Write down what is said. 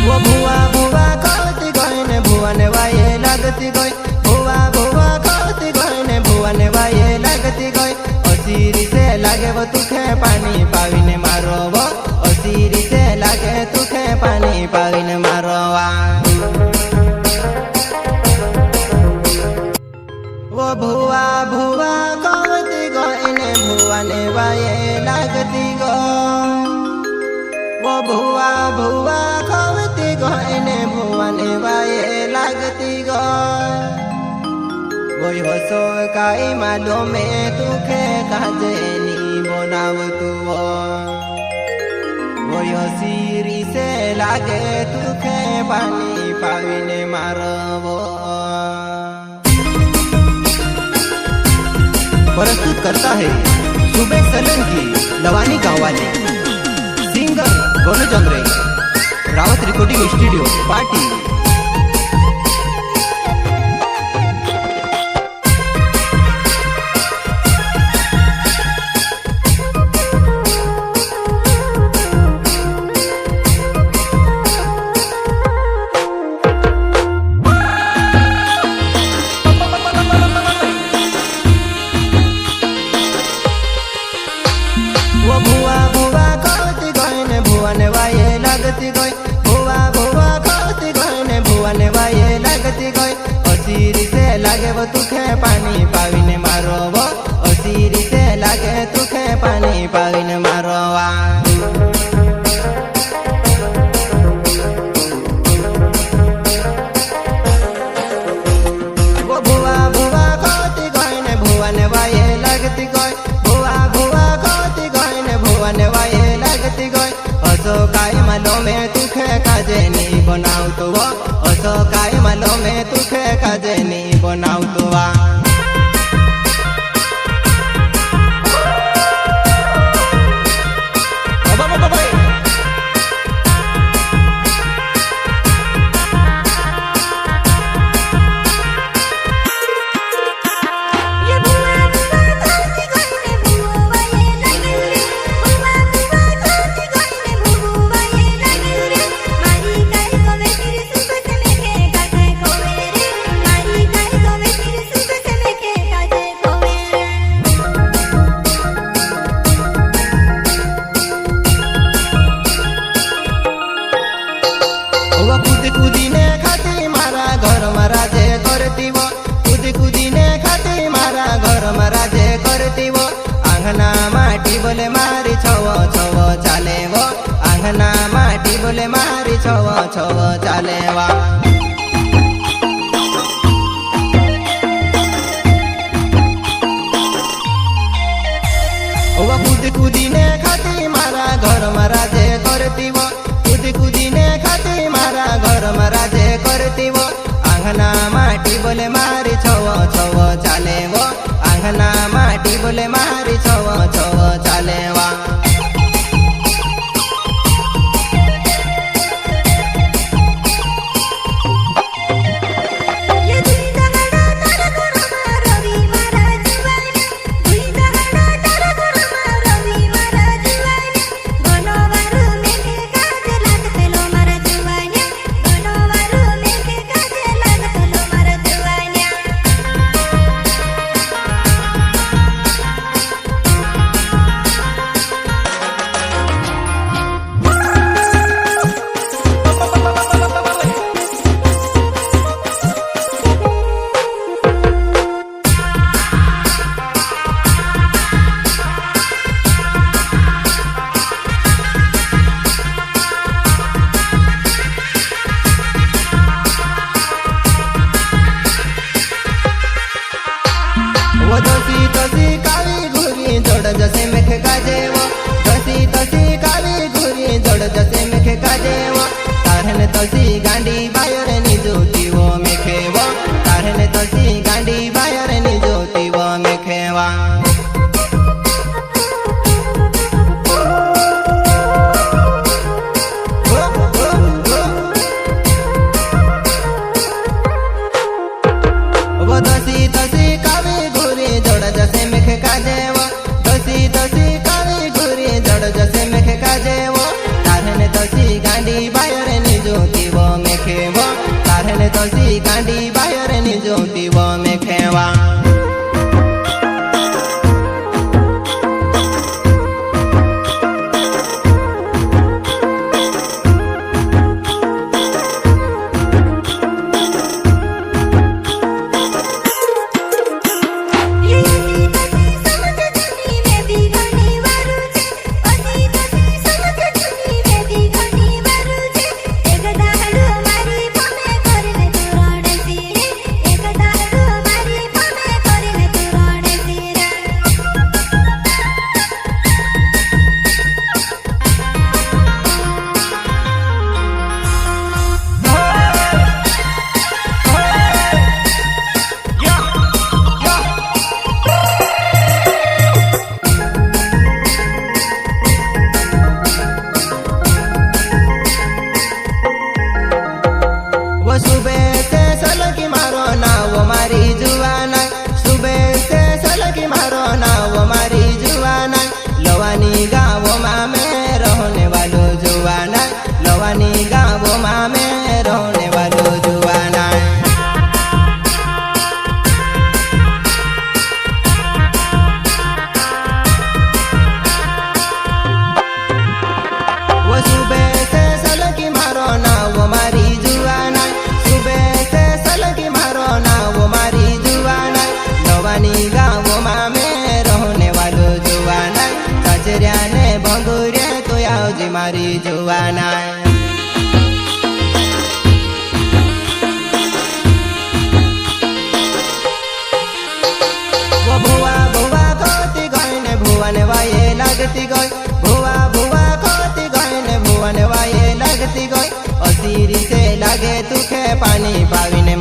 वो भुआ भुआ कहती गई ने भुआ ने वाये लगती गई। भुआ भुआ कहती गई ने भुआ ने वाये लगती गई। असीरी से लागे वो तुखे पानी पाविने मारो वो। असीरी से लागे तुखे पानी पाविने मारो वा। वो भुआ भुआ कहती गई ने भुआ ने वाये लगती गई। वो भुआ भुआ कहती गई ने भुआ ने वाये लगती गई। वही हसो काई मालो में तुखे काजे नी बनाव तू। वही हसीरी से लागे तुखे पानी पाविने मारवो। प्रस्तुत करता है सुबह सोलंकी लवानी गाँव वाले। Singer Gonu Chandre, Rawat recording studio party. वो भुआ भुआ कहती गई ने भुआ ने वाये लगती गई। भुआ भुआ कहती गई ने भुआ ने वाये लगती गई। असीरी से लागे वो तुखे पानी पाविने मारो वो। असीरी से लागे तुखे पानी पाविने मारो वा। वो भुआ भुआ कहती गई ने भुआ ने वाये लगती गई। भुआ भुआ कहती गई ने भुआ ने वाये लगती गई। असो काई मालो में तुखे काजे नी बनाऊ तो वो। असो काई मालो में तुखे काजे नी बनाऊ तो वा। कूदीने खाती मारा घर में राजे करती वो। कूदीने खाती मारा घर में राजे करती वो। आंगना माटी बोले मारी छव छव चाले वो। आंगना माटी बोले मारी छव छव चाले वा। वो कूदीने खाती मारा घर में राजे करती वो। कूदीने खाती मारा घर में राजे करती वो। आंगना माटी बोले मारी छव छव चाले वो। आंगना माटी बोले मारी छव छव चाले वा। वो दोसी दोसी काली घुरी जोड़ जसे मेख काजे वो। दोसी दोसी काली घुरी जोड़ जसे मेख काजे वो। तारने दोसी गांडी बायर निजोती वो मेखे वो। तारने दोसी गांडी बायर निजोती वो मेखे वा। वो दोसी दोसी काली घुरी जोड़ जसे मेख काजे वो। दोसी दोसी काली घुरी जोड़ जसे मेख काजे वो। तारने दोसी गांडी बायर निजोती सी गांडी बाहर नी जोती वो में खेवा मारी जुवाना वो भुआ भुआ कोती गईने भुवन वाये लगती गई भुआ भुआ कोती गईने भुवन वाये लगती गई असीरी से लगे तुखे पानी पाविने